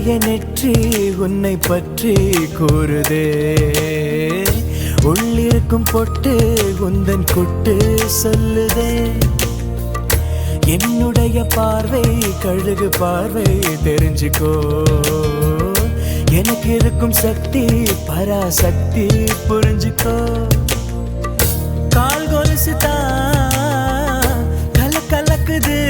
உன்னுடைய நெற்றி உன்னை பற்றி கூறுதே. உள்ளிருக்கும் பொட்டு உந்தன் குட்டு சொல்லுதே. என்னுடைய பார்வை கழுகு பார்வை தெரிஞ்சுக்கோ. எனக்கு இருக்கும் சக்தி பராசக்தி புரிஞ்சுக்கோ. கால் கொலுசு தான் கலக்குது,